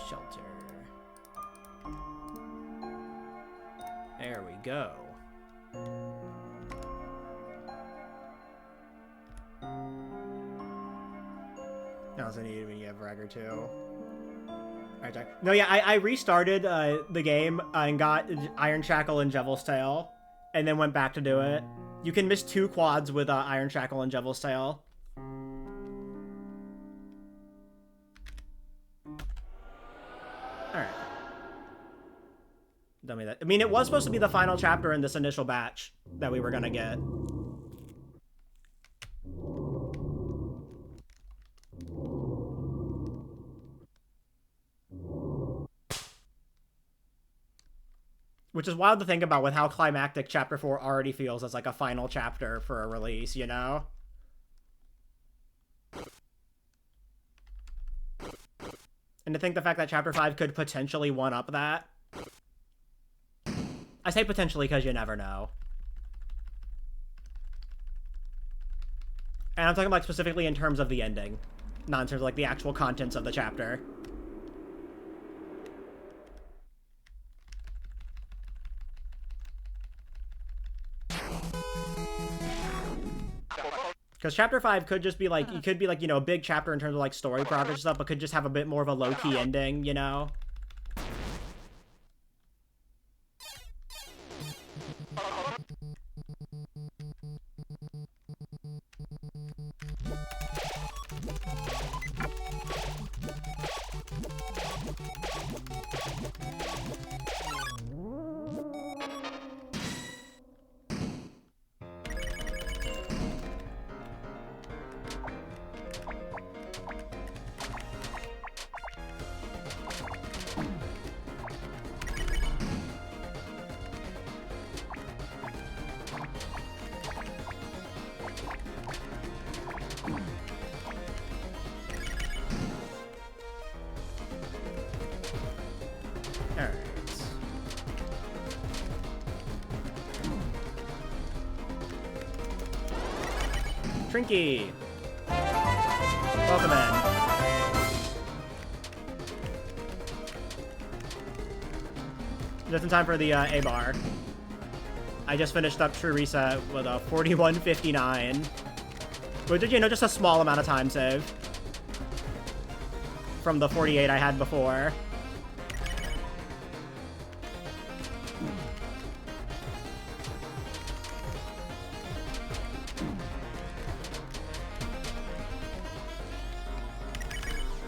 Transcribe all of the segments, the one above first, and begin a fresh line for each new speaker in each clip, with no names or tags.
Shelter. There we go. I also need when you have Reg or 2. Alright, no, yeah, I restarted the game and got Iron Shackle and Devil's Tail, and then went back to do it. You can miss 2 quads with Iron Shackle and Devil's Tail. Alright. Tell me that. I mean, it was supposed to be the final chapter in this initial batch that we were gonna get. Which is wild to think about with how climactic Chapter 4 already feels as like a final chapter for a release, you know? And to think the fact that Chapter 5 could potentially one-up that. I say potentially because you never know. And I'm talking like specifically in terms of the ending, not in terms of like the actual contents of the chapter. Because Chapter 5 could just be like, it could be like, you know, a big chapter in terms of like story progress and stuff, but could just have a bit more of a low-key ending, you know? Trinky! Welcome in. Just in time for the A-bar. I just finished up True Reset with a 41:59. Which, you know, just a small amount of time save. From the 48 I had before.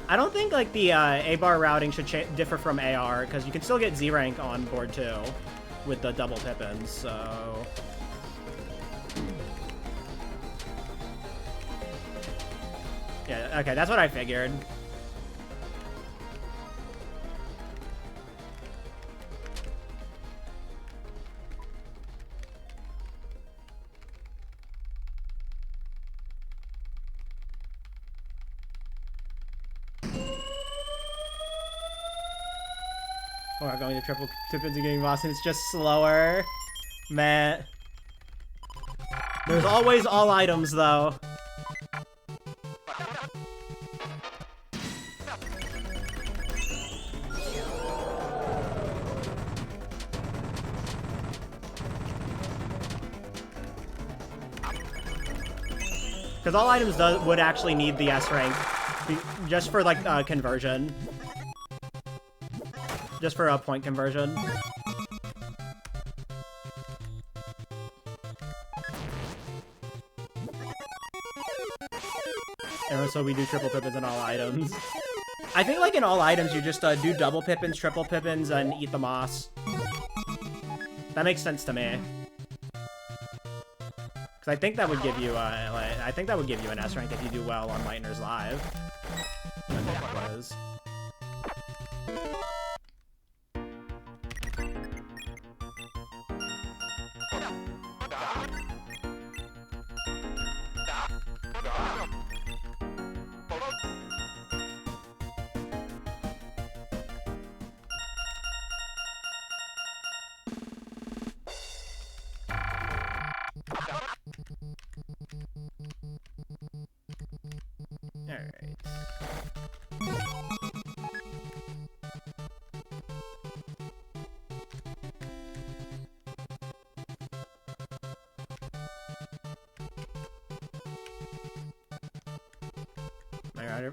I don't think, like, the A-bar routing should differ from AR, because you can still get Z-rank on board, too, with the double Pippins, so... Yeah, okay, that's what I figured. Or going to triple Pippins and getting boss, and it's just slower. Man. There's always all items, though. Because all items would actually need the S rank, just for, like, conversion. Just for a point conversion. And so we do triple Pippins in all items. I think, like, in all items, you just do double Pippins, triple Pippins, and eat the moss. That makes sense to me. Because I think that would give you, I think that would give you an S rank if you do well on Lightner's Live. Quiz.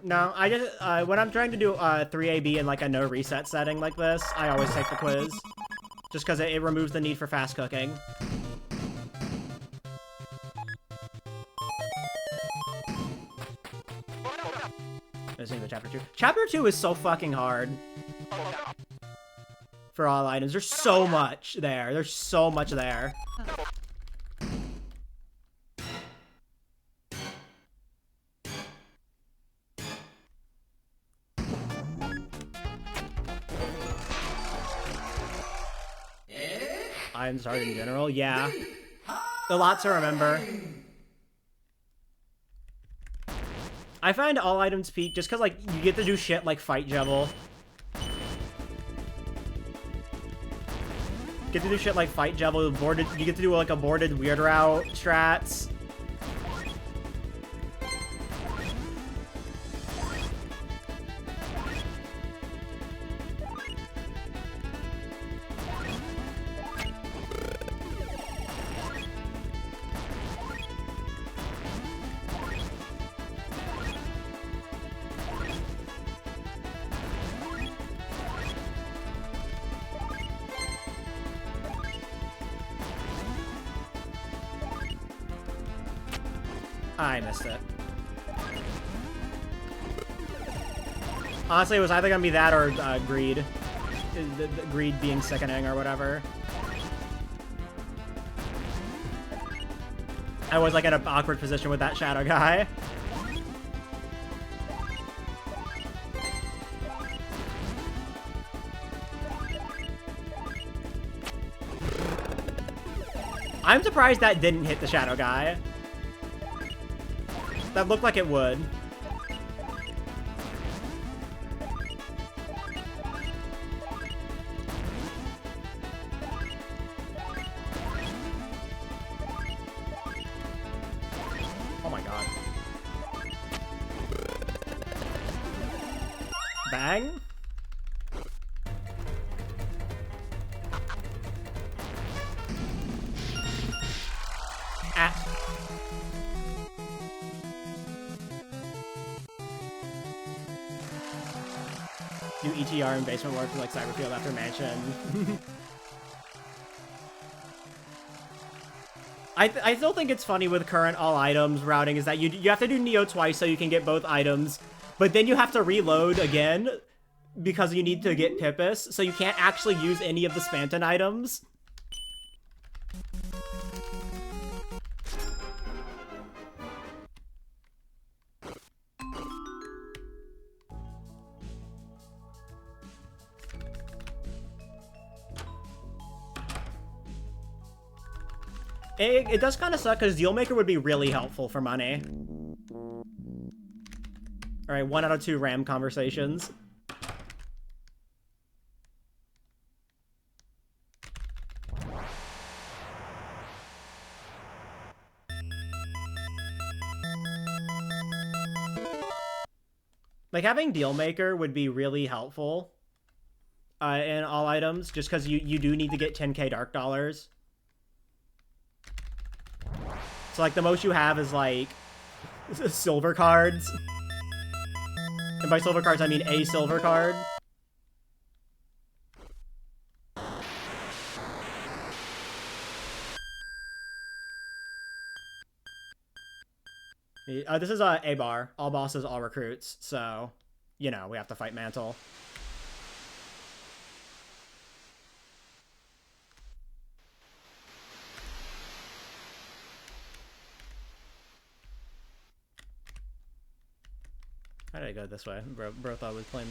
No, I just, when I'm trying to do 3AB in like a no reset setting like this, I always take the quiz. Just because it removes the need for fast cooking. Listening to Chapter 2. Chapter 2 is so fucking hard. For all items. There's so much there. There's so much there. Items hard in general, yeah. A lot to remember. I find all items peak just because, like, you get to do shit like fight Jebel. Get to do shit like fight Jebel, boarded, you get to do like a boarded weird route strats. I missed it. Honestly, it was either gonna be that or greed. The greed being sickening or whatever. I was like in an awkward position with that shadow guy. I'm surprised that didn't hit the shadow guy. That looked like it would. Oh my god. Bang? Ah. Do ETR and basement work for like Cyberfield after Mansion. I still think it's funny with current all items routing is that you have to do Neo twice so you can get both items, but then you have to reload again because you need to get Pippus, so you can't actually use any of the Spanton items. It does kind of suck because Dealmaker would be really helpful for money. Alright, 1 out of 2 RAM conversations. Like, having Dealmaker would be really helpful in all items, just because you do need to get 10k Dark Dollars. So, like, the most you have is, like, silver cards. And by silver cards, I mean a silver card. This is a bar. All bosses, all recruits. So, you know, we have to fight Mantle. How did I go this way? Bro thought I was playing.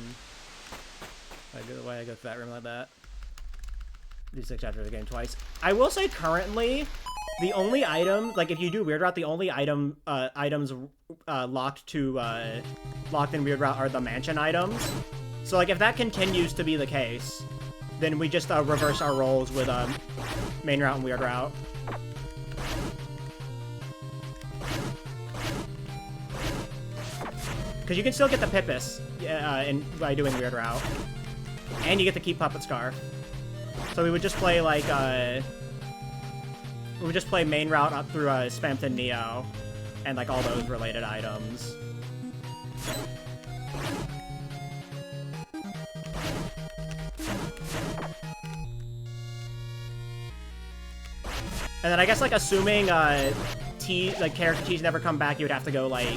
Why I go through that room like that? Do 6 chapters of the game twice. I will say currently, the only item, like if you do Weird Route, the only items locked in Weird Route are the mansion items. So like if that continues to be the case, then we just reverse our roles with main route and Weird Route. Because you can still get the Pippus by doing Weird Route. And you get to keep Puppet Scarf. So we would just play, like, we would just play main route up through Spampton Neo. And, like, all those related items. And then I guess, like, assuming T, like, character T's never come back, you would have to go, like,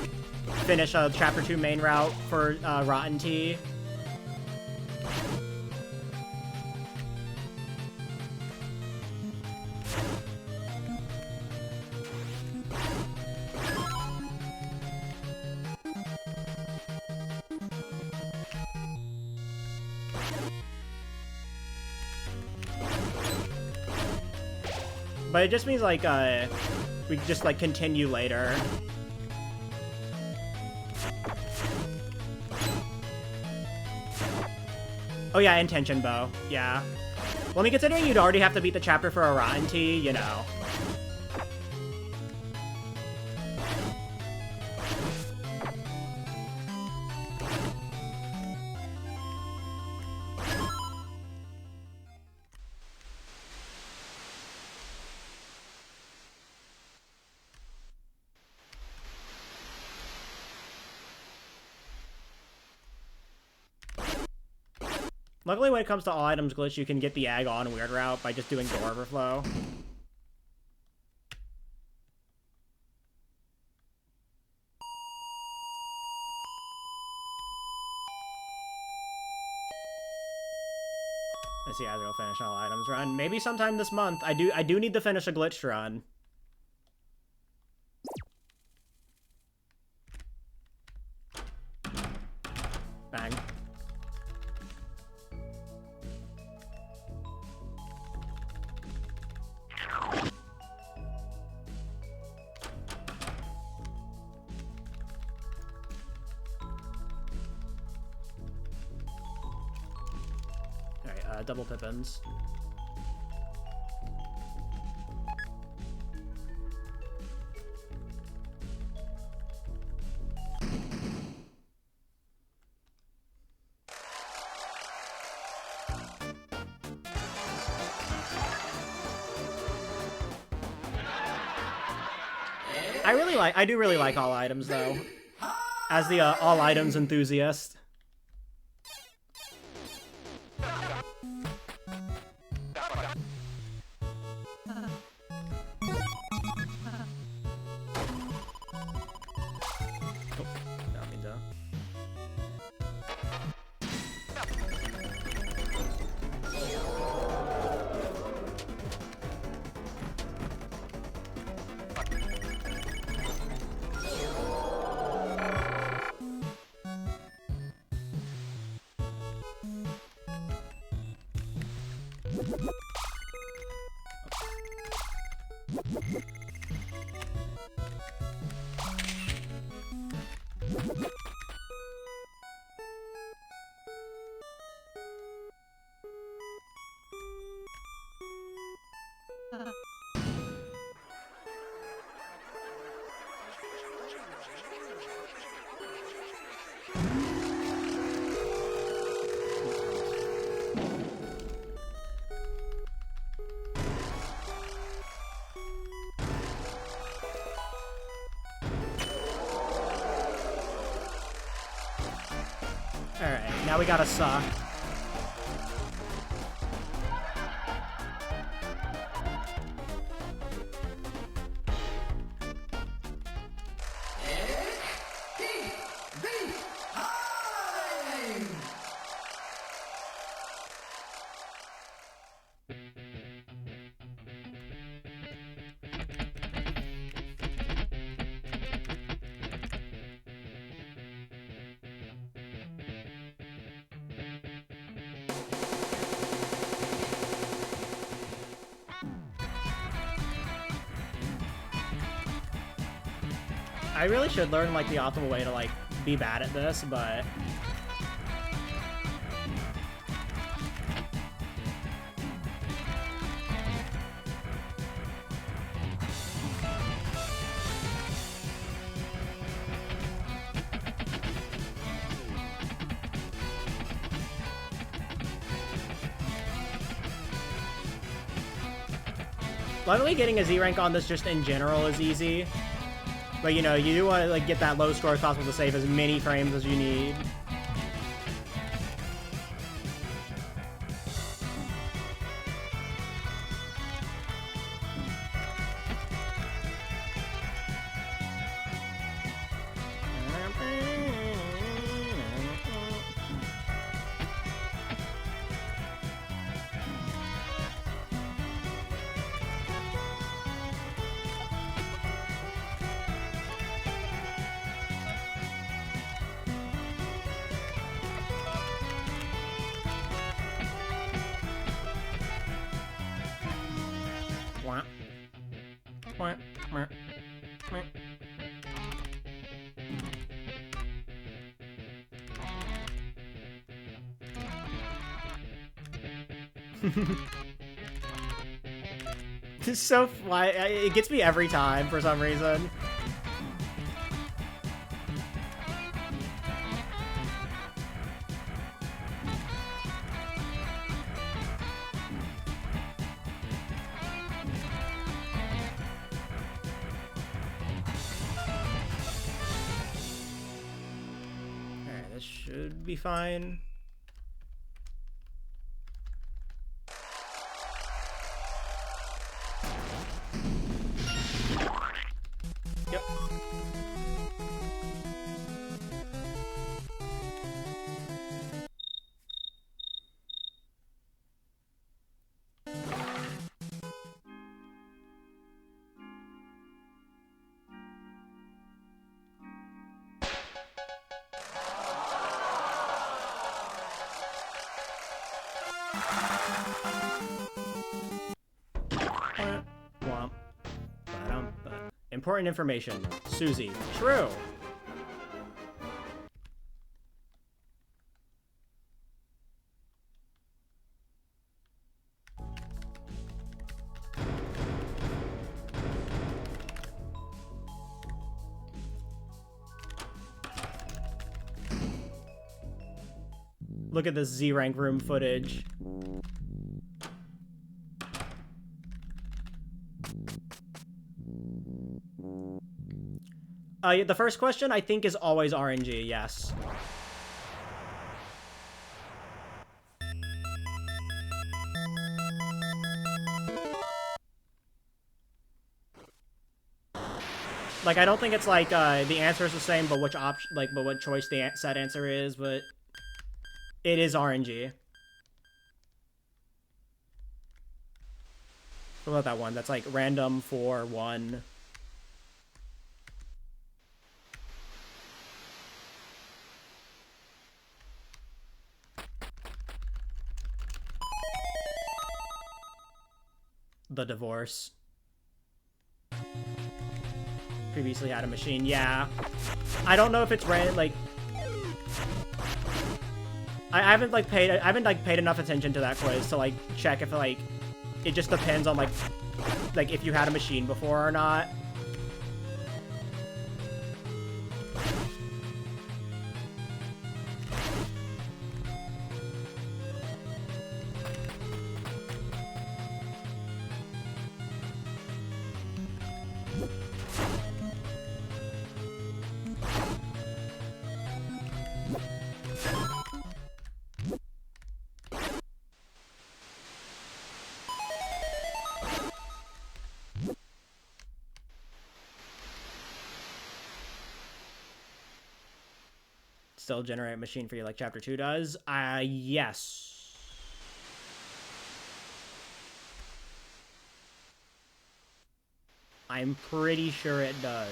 finish a Chapter 2 main route for Rotten T. But it just means, like, we just, like, continue later. Oh, yeah, Intention Bow. Yeah. Well, I mean, considering you'd already have to beat the chapter for a Rotten T, you know. Luckily, when it comes to all items glitch, you can get the Ag on weird route by just doing door overflow. Let's see, Azrael finish all items run. Maybe sometime this month. I do need to finish a glitched run. Bang. Double Pippins. I do really like all items though, as the all items enthusiast. Alright, now we gotta suck. I really should learn, like, the optimal way to, like, be bad at this, but... Luckily, getting a Z rank on this just in general is easy. But, you know, you do want to, like, get that low score as possible to save as many frames as you need. It's so why it gets me every time for some reason. Alright, this should be fine. Yep. Womp. Important information. Susie. True. Look at this Z-rank room footage. The first question, I think, is always RNG, yes. Like, I don't think it's like, the answer is the same, but which option, like, but what choice the set answer is, but it is RNG. What about that one? That's like random 4, 1. The divorce. Previously had a machine. Yeah. I don't know if it's random, like... I haven't paid enough attention to that quiz to, like, check if, like... It just depends on, like, if you had a machine before or not. Still generate machine for you like chapter 2 does? Yes. I'm pretty sure it does.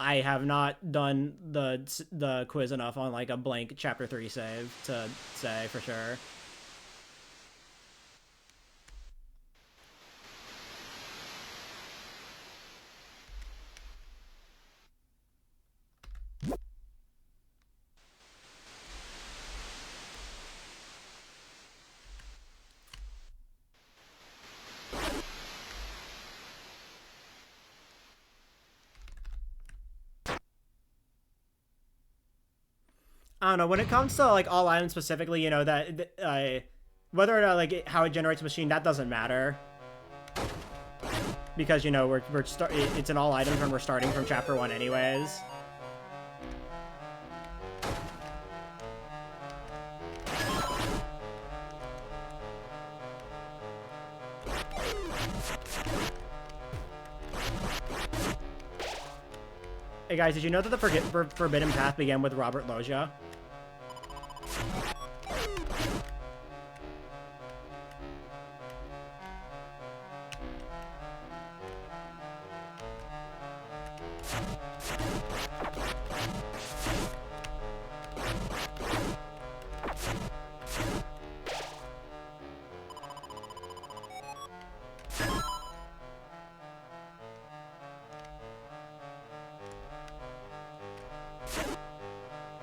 I have not done the quiz enough on like a blank chapter 3 save to say for sure. I don't know, when it comes to, like, all items specifically, you know, that, whether or not, like, how it generates a machine, that doesn't matter. Because, you know, it's in all items when we're starting from chapter 1 anyways. Hey guys, did you know that the Forbidden Path began with Robert Loggia?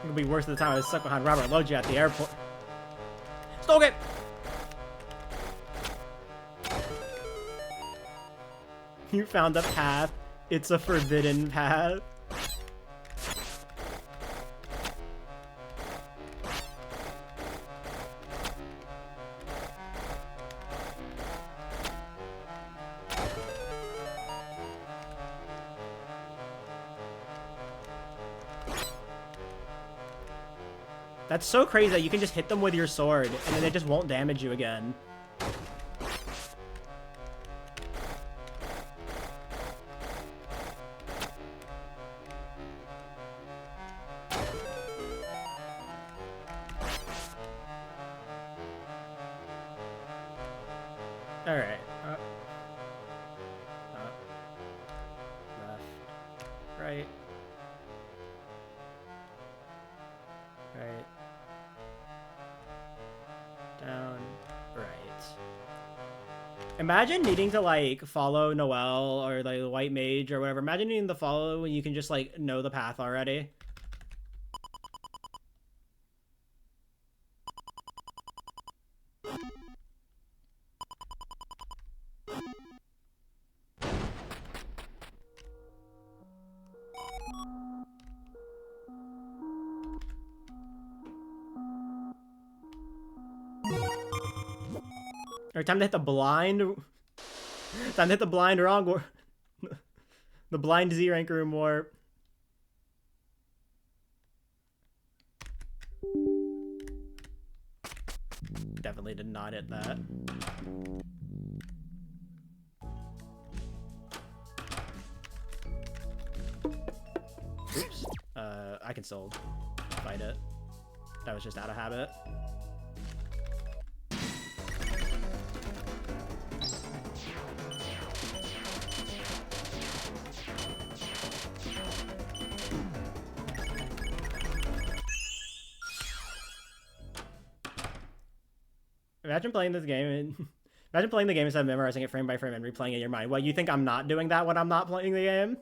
It'll be worse than the time I was stuck behind Robert Loggia at the airport. Stole it! You found a path. It's a forbidden path. That's so crazy that you can just hit them with your sword, and then they just won't damage you again. Alright. Up. Left. Right. Right. Down. Right. Imagine needing to, like, follow Noelle or, like, the White Mage or whatever. Imagine needing to follow when you can just, like, know the path already. Or time to hit the blind. Time to hit the blind wrong or the blind Z rank room warp. Definitely did not hit that. Oops. I can still fight it. That was just out of habit. Imagine playing this game and imagine playing the game instead of memorizing it frame by frame and replaying it in your mind. Well, you think I'm not doing that when I'm not playing the game?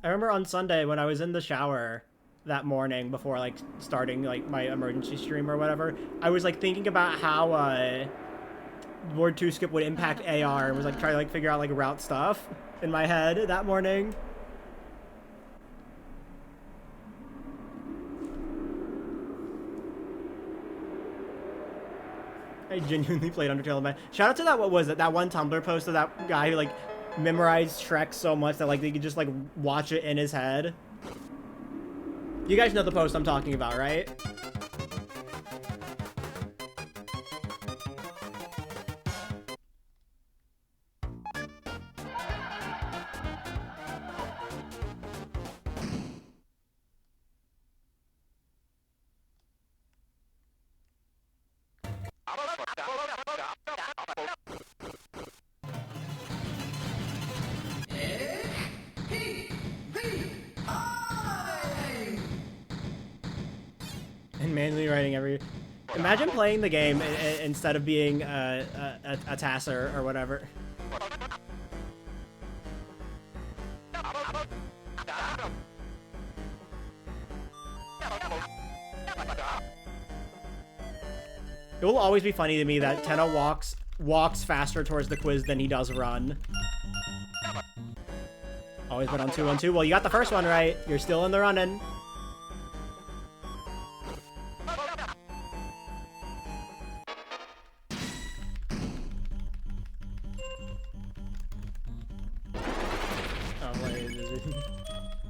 I remember on Sunday when I was in the shower that morning before like starting like my emergency stream or whatever, I was like thinking about how Ward 2 skip would impact AR and was like trying to like figure out like route stuff in my head that morning. I genuinely played Undertale in my... Shout out to that, what was it? That one Tumblr post of that guy who like memorized Shrek so much that like they could just like watch it in his head. You guys know the post I'm talking about, right? And manually writing every... Imagine playing the game instead of being a tasser or whatever. It will always be funny to me that Tenna walks faster towards the quiz than he does run. Always been on 2-1-2. Well, you got the first one right. You're still in the running.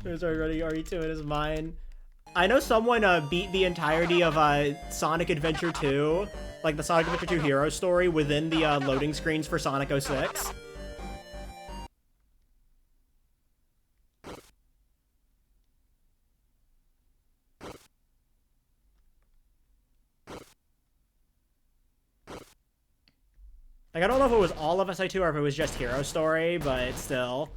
There's already RE2 in his mind. I know someone beat the entirety of Sonic Adventure 2, like the Sonic Adventure 2 hero story, within the loading screens for Sonic 06. Like, I don't know if it was all of SI2 or if it was just hero story, but still.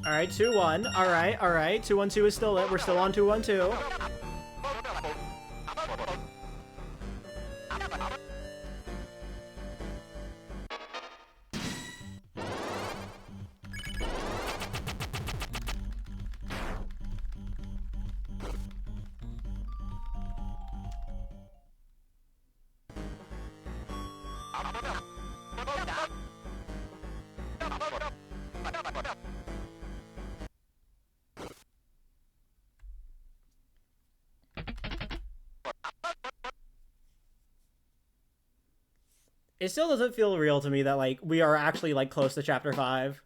Alright, 2-1. Alright, alright. 2-1-2 is still it. We're still on 2-1-2. It still doesn't feel real to me that, like, we are actually, like, close to Chapter 5.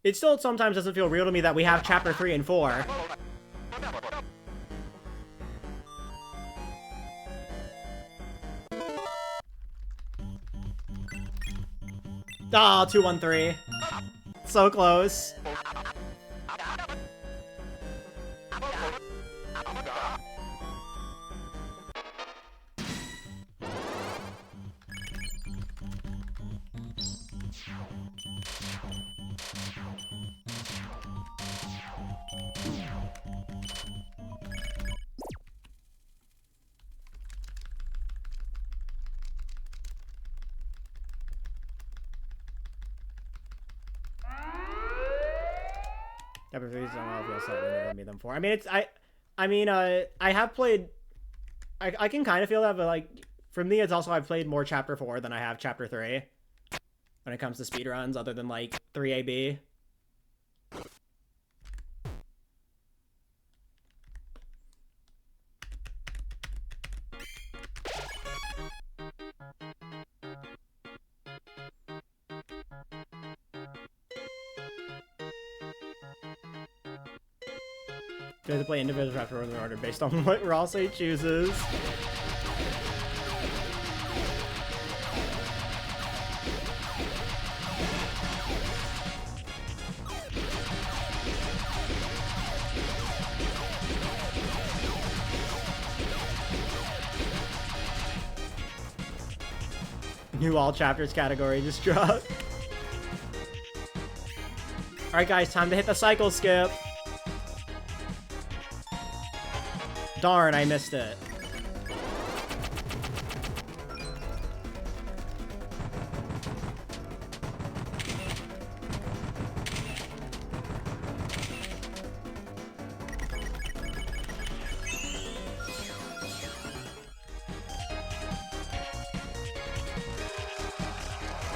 It still sometimes doesn't feel real to me that we have Chapter 3 and 4. Ah, 2-1-3. So close. Chapter 3 is slightly than 4. I mean, I have played. I can kind of feel that, but like for me, it's also I've played more Chapter 4 than I have Chapter 3 when it comes to speedruns, other than like 3AB. You have to play individual chapter in order based on what Rosso chooses. New all chapters category just dropped. Alright guys, time to hit the cycle skip. Darn, I missed it.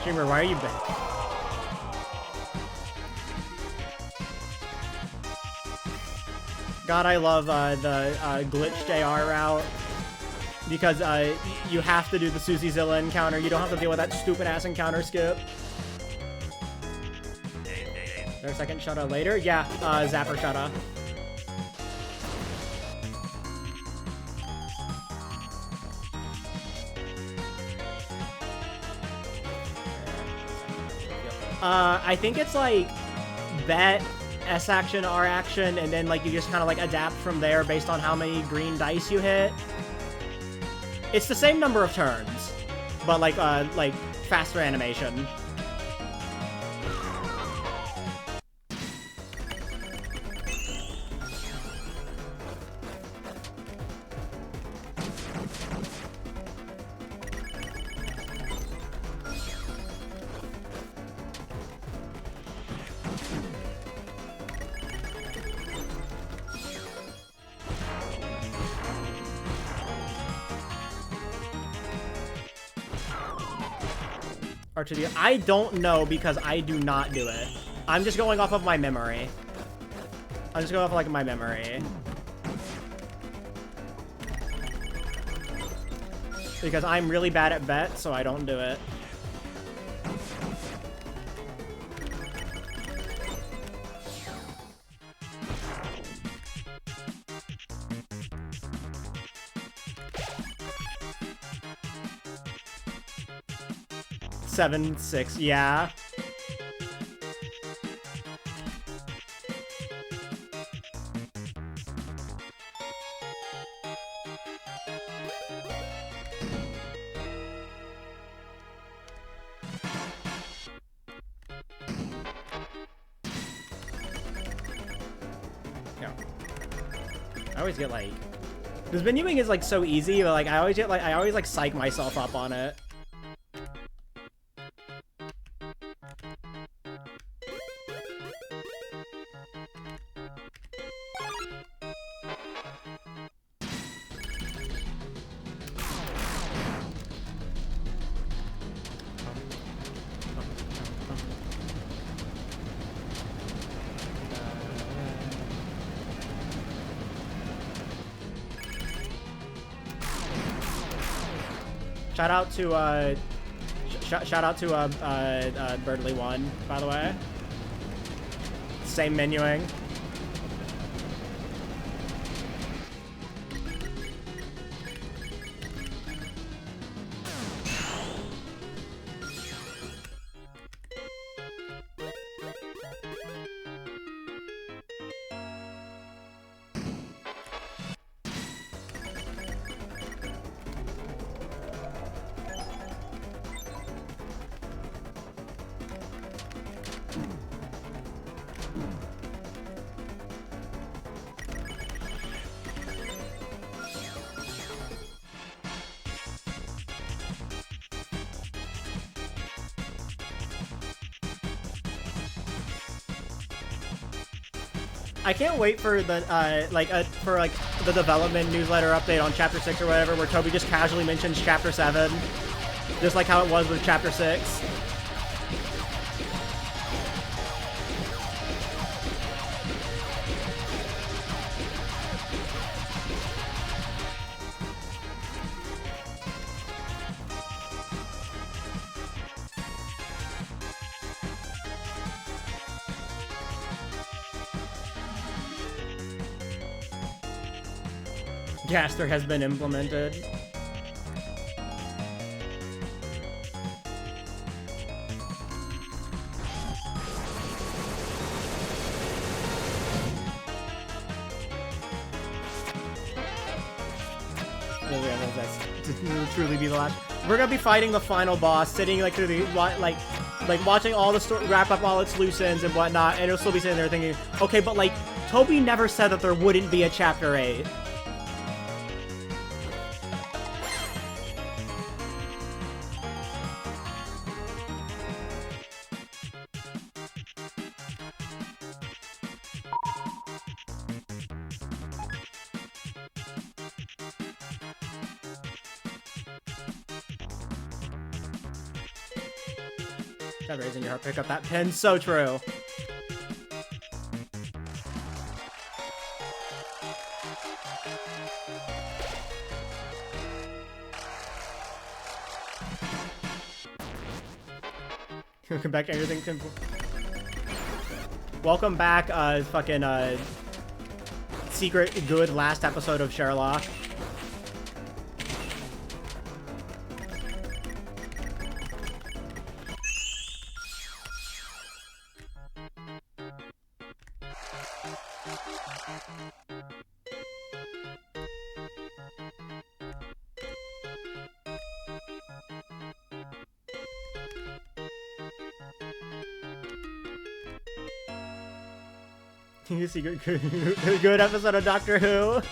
Streamer, why are you back? God, I love the glitch JR route because you have to do the Susie Zilla encounter. You don't have to deal with that stupid ass encounter skip. Is there a second Shutta later? Yeah, Zapper Shutta. I think it's like bet, S action, R action, and then like you just kind of like adapt from there based on how many green dice you hit. It's the same number of turns, but like faster animation. R2D. I don't know because I do not do it. I'm just going off of my memory. I'm just going off of, like, my memory. Because I'm really bad at bet, so I don't do it. Seven, 6, yeah. Yeah. I always get like, this menuing is like so easy, but like I always like psych myself up on it. Shout out to Birdly 1, by the way. Same menuing. I can't wait for the the development newsletter update on Chapter 6 or whatever, where Toby just casually mentions Chapter 7, just like how it was with Chapter 6. Gaster has been implemented. To truly be the last. We're gonna be fighting the final boss, sitting like through the like watching all the story wrap up all its loose ends and whatnot, and it'll still be sitting there thinking, okay, but like Toby never said that there wouldn't be a Chapter 8. Raising your heart, pick up that pin. So true. Welcome back, everything simple. Welcome back, fucking secret good last episode of Sherlock. You see, good episode of Doctor Who.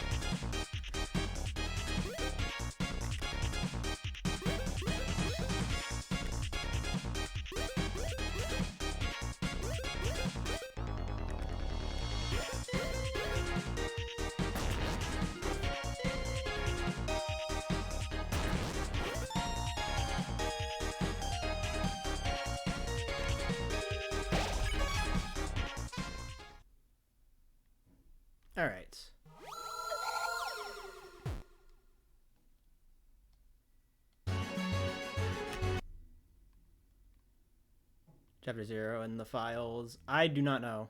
All right. Chapter 0 in the files. I do not know.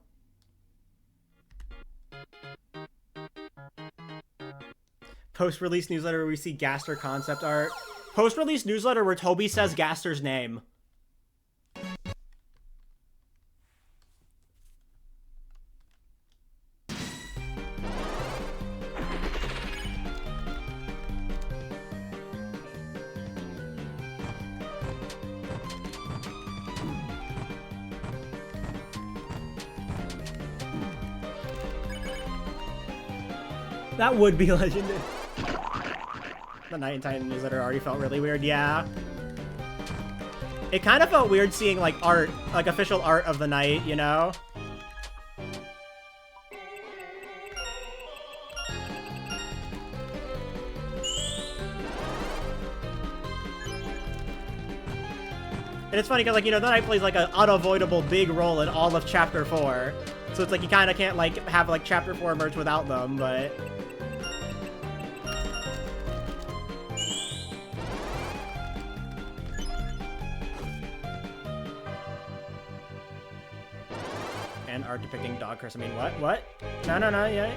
Post-release newsletter where we see Gaster concept art. Post-release newsletter where Toby says Gaster's name. That would be legendary. The Night in Titan newsletter already felt really weird, yeah. It kind of felt weird seeing, like, art, like, official art of the night, you know? And it's funny because, like, you know, the night plays, like, an unavoidable big role in all of Chapter 4. So it's like you kind of can't, like, have, like, Chapter 4 merge without them, but... And art depicting dog curse. I mean, what? What? No, no, no, yeah.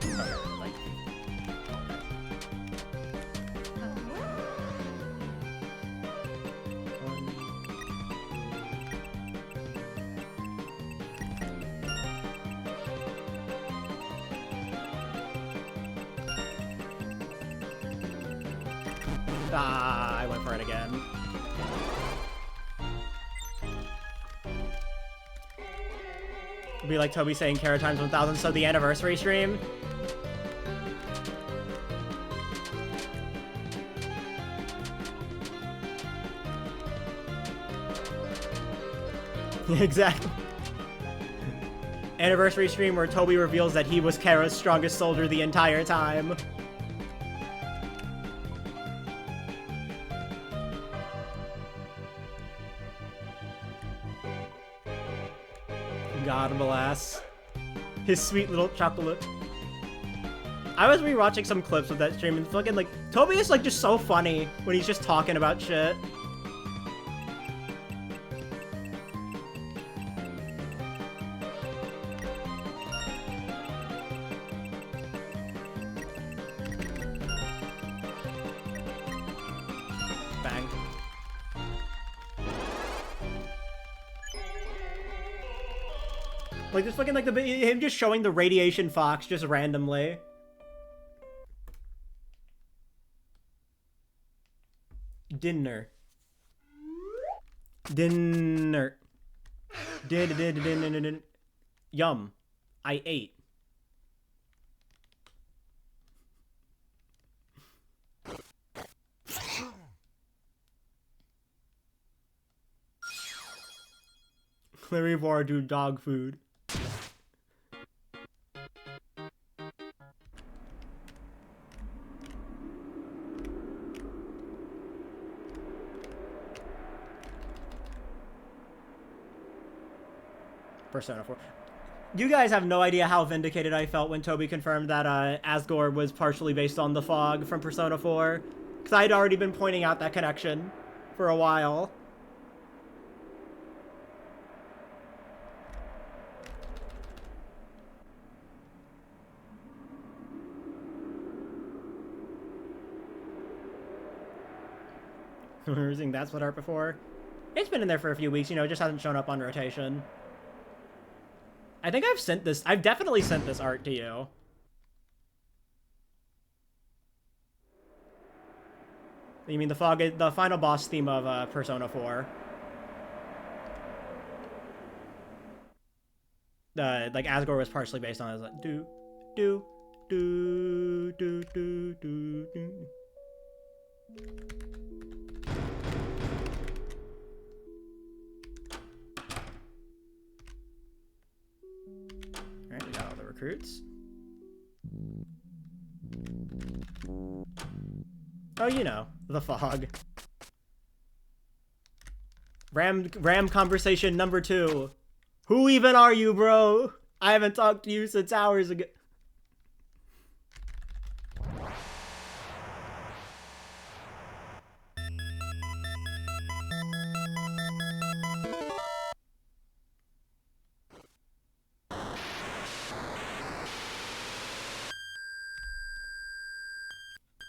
Okay, like... Ah, I went for it again. It'd be like Toby saying Kara times 1000, so the anniversary stream. Exactly. Anniversary stream where Toby reveals that he was Kara's strongest soldier the entire time. God bless. His sweet little chocolate. I was rewatching some clips of that stream and fucking like, Toby is like just so funny when he's just talking about shit. Bang. Like, just fucking, like, him just showing the radiation fox just randomly. Dinner. Dinner. Yum. I ate. Clarivore do dog food. Persona 4. You guys have no idea how vindicated I felt when Toby confirmed that Asgore was partially based on the fog from Persona 4. Because I'd already been pointing out that connection for a while. We were using That's What Art before. It's been in there for a few weeks, you know, it just hasn't shown up on rotation. I think I've sent this. I've definitely sent this art to you. You mean the fog, the final boss theme of Persona 4? Like Asgore was partially based on it. Like do, do, do, do, do, do, do. Alright, we got all the recruits. Oh, you know, the fog. Ram conversation number 2. Who even are you, bro? I haven't talked to you since hours ago.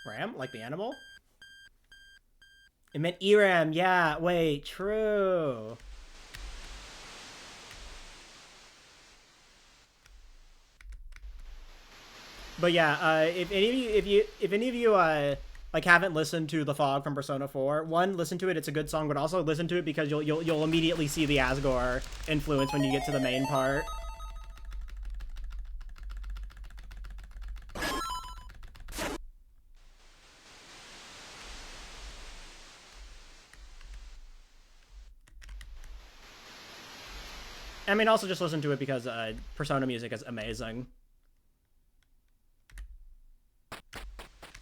Ram? Like the animal? It meant Eram. Yeah, wait, true. But yeah, if any of you like haven't listened to The Fog from Persona 4, one, listen to it, it's a good song, but also listen to it because you'll immediately see the Asgore influence when you get to the main part. I mean, also just listen to it because Persona music is amazing.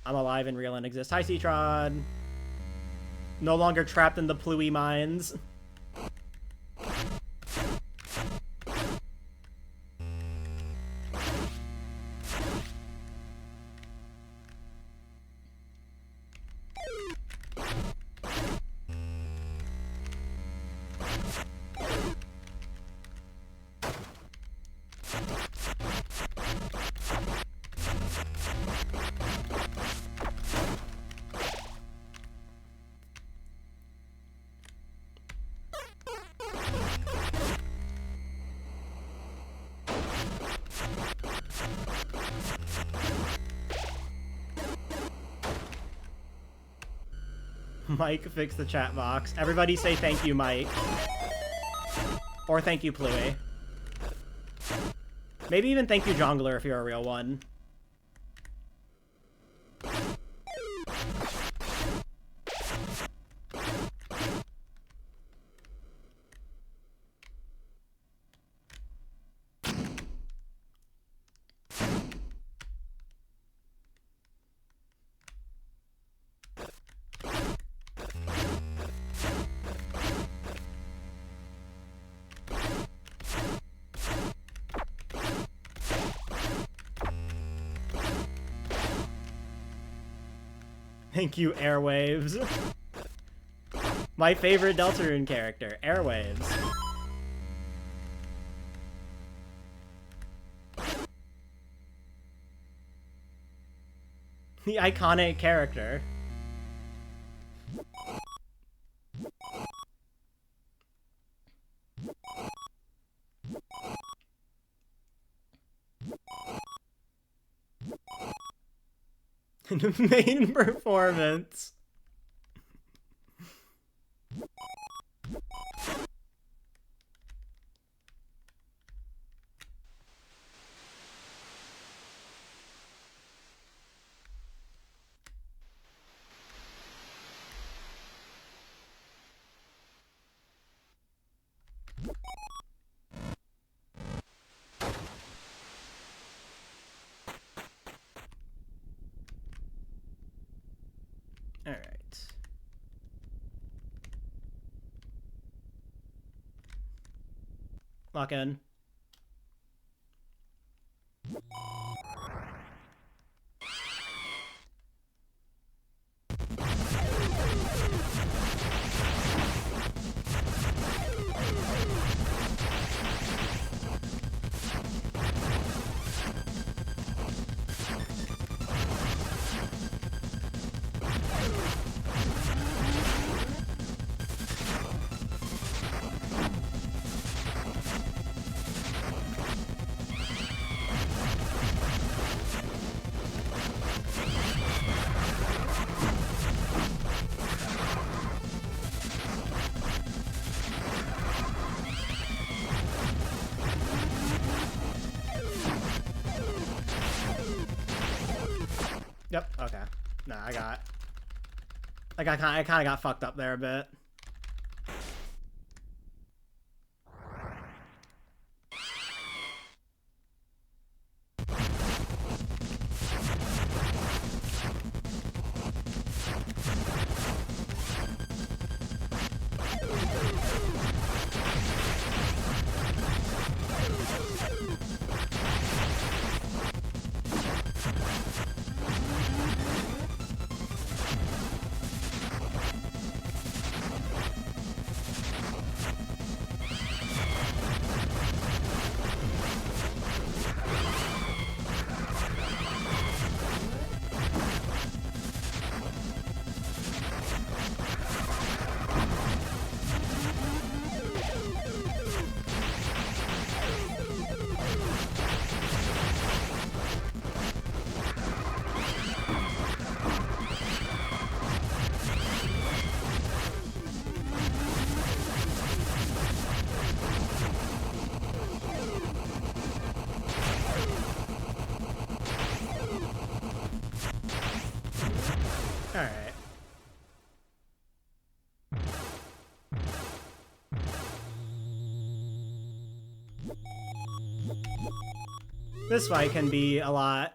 I'm alive and real and exist. Hi, Citron. No longer trapped in the Pluie mines. Mike, fix the chat box. Everybody say thank you, Mike. Or thank you, Pluie. Maybe even thank you, Jongler, if you're a real one. Thank you, Airwaves. My favorite Deltarune character, Airwaves. The iconic character. Main performance. All right. Lock in. No, I kind of got fucked up there a bit. Alright. This fight can be a lot.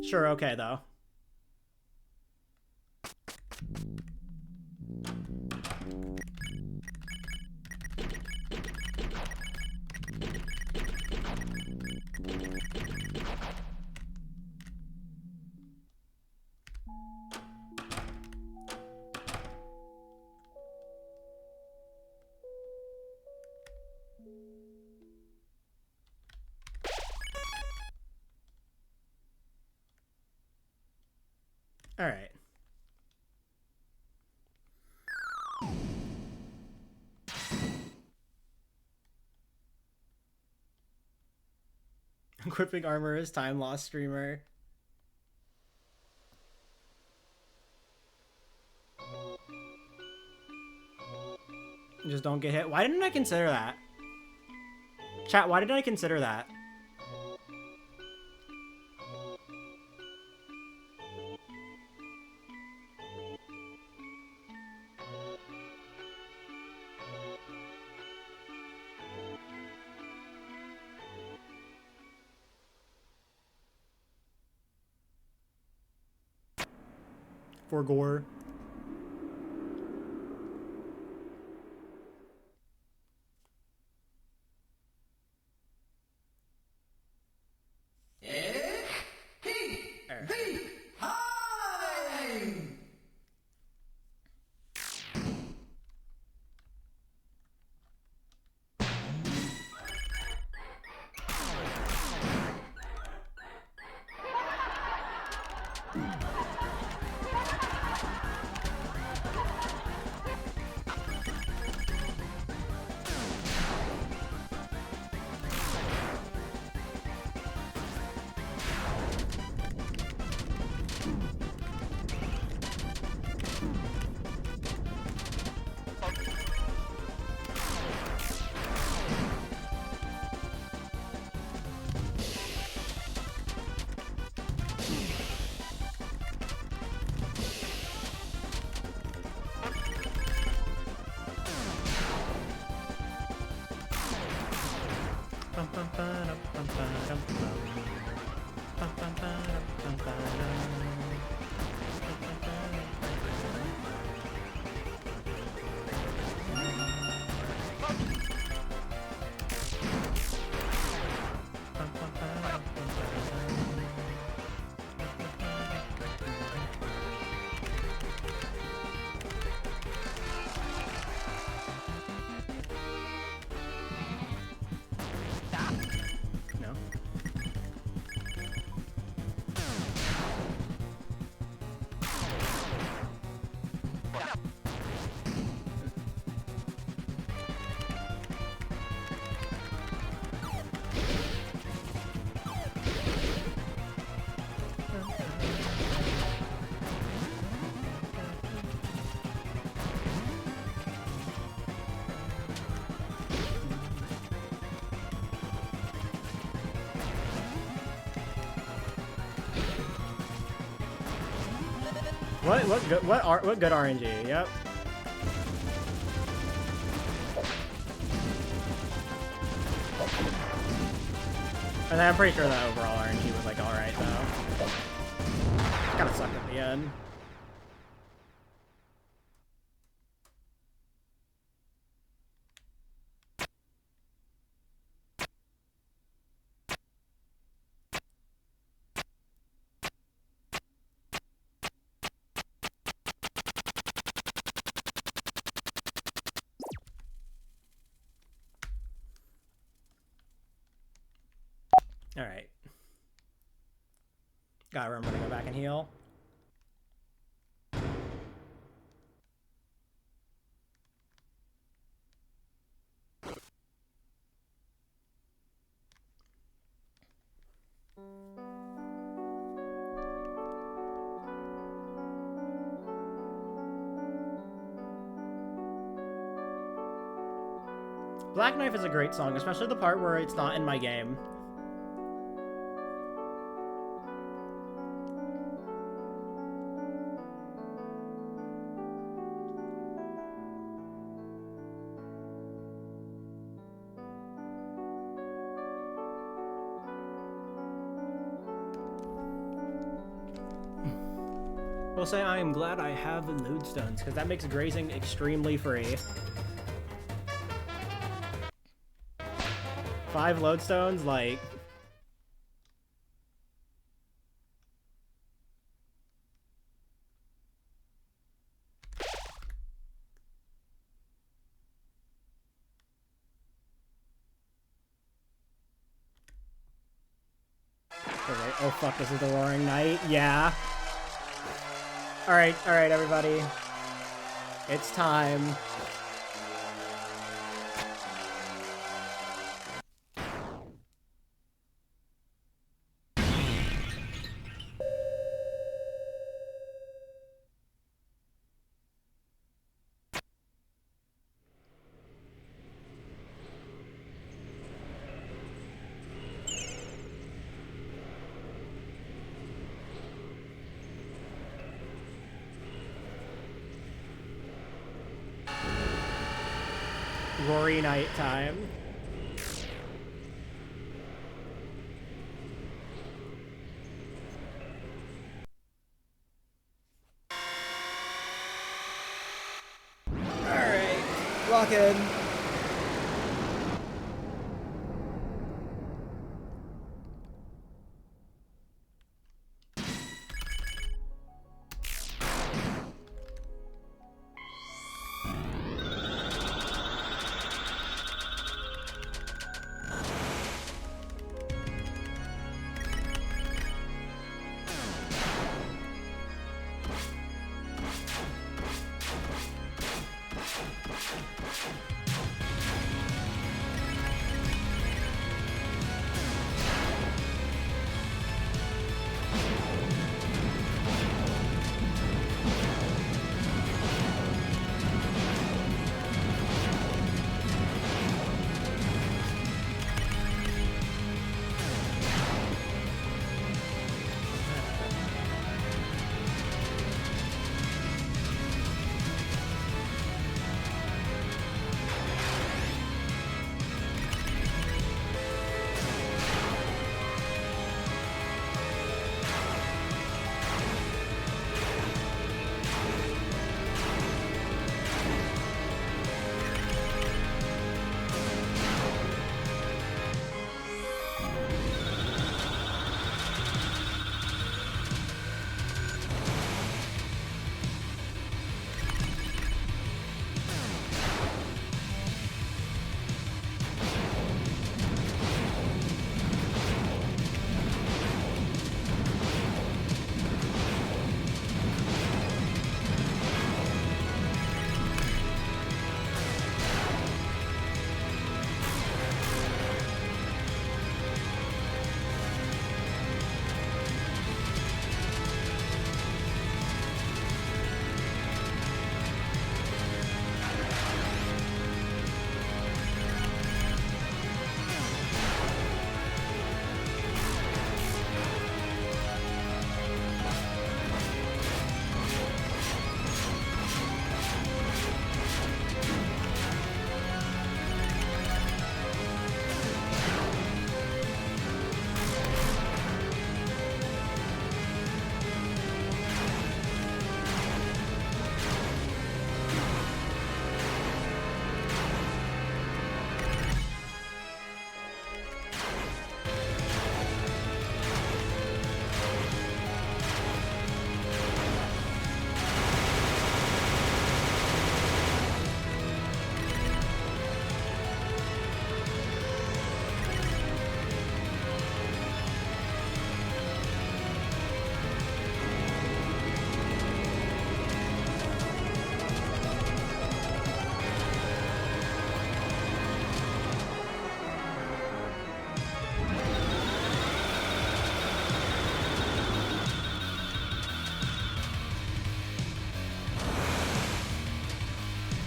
Sure, okay, though. All right. Equipping armor is time lost streamer. Just don't get hit. Why didn't I consider that? Chat, why didn't I consider that? For gore. What good RNG? Yep. And I'm pretty sure that overall RNG was like alright though. Kinda sucked at the end. Alright. Gotta remember to go back and heal. Black Knife is a great song, especially the part where it's not in my game. Will say I am glad I have lodestones, because that makes grazing extremely free. 5 lodestones, like... Oh fuck, this is the Roaring Night? Yeah. Alright, everybody. It's time. Rory night time. Alright, lock in.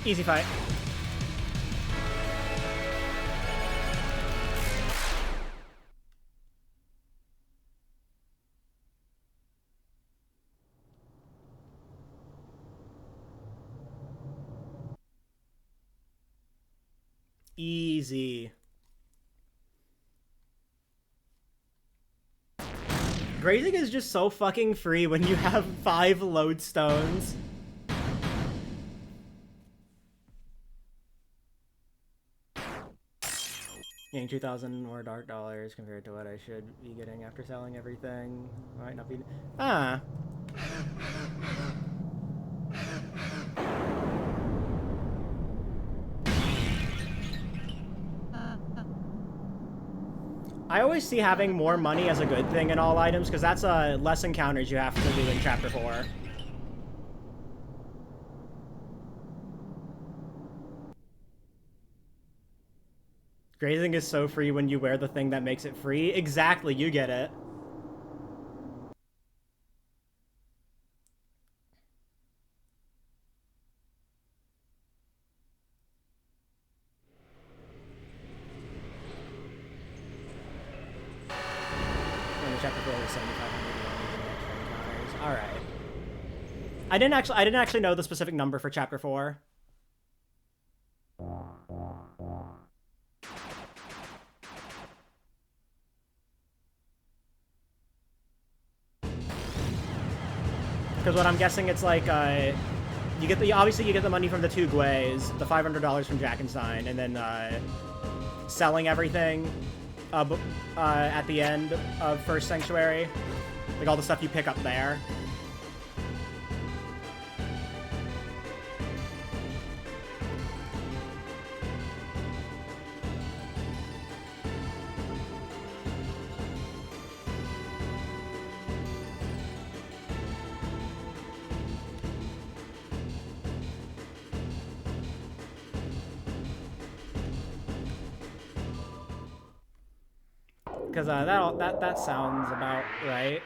Easy fight. Easy. Grazing is just so fucking free when you have 5 lodestones. Getting 2,000 more dark dollars compared to what I should be getting after selling everything. Might not be... Ah. I always see having more money as a good thing in all items, because that's less encounters you have to do in Chapter 4. Grazing is so free when you wear the thing that makes it free. Exactly, you get it. Chapter 4 was 7,500 encounters. All right. I didn't actually know the specific number for Chapter 4. Because what I'm guessing, it's like you get obviously you get the money from the 2 Gways, the $500 from Jackenstein, and then selling everything at the end of First Sanctuary, like all the stuff you pick up there. Because that sounds about right.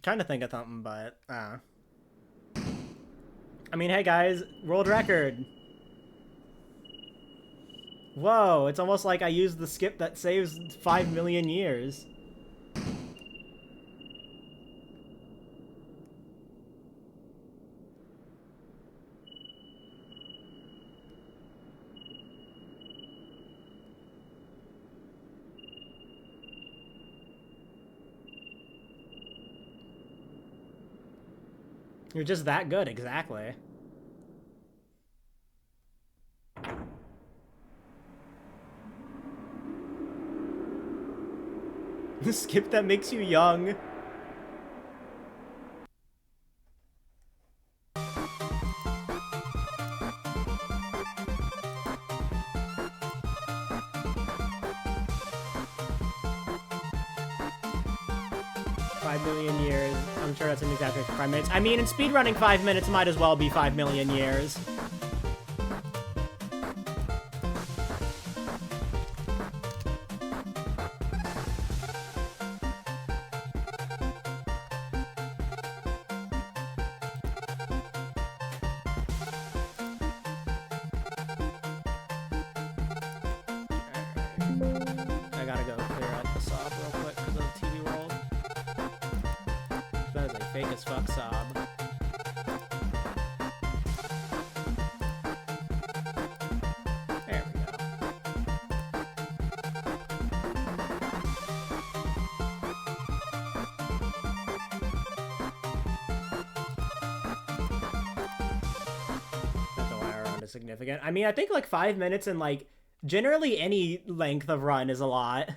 Trying to think of something, but I mean, hey guys, world record. Whoa, it's almost like I used the skip that saves 5 million years. You're just that good, exactly. The skip that makes you young. I'm sure that's an exaggeration for 5 minutes. I mean, in speedrunning 5 minutes might as well be 5 million years. I gotta go clear out the sob real quick because of TV World. That is a fake as fuck sob. There we go. That's a wire around is significant. I mean, I think like 5 minutes and like generally any length of run is a lot.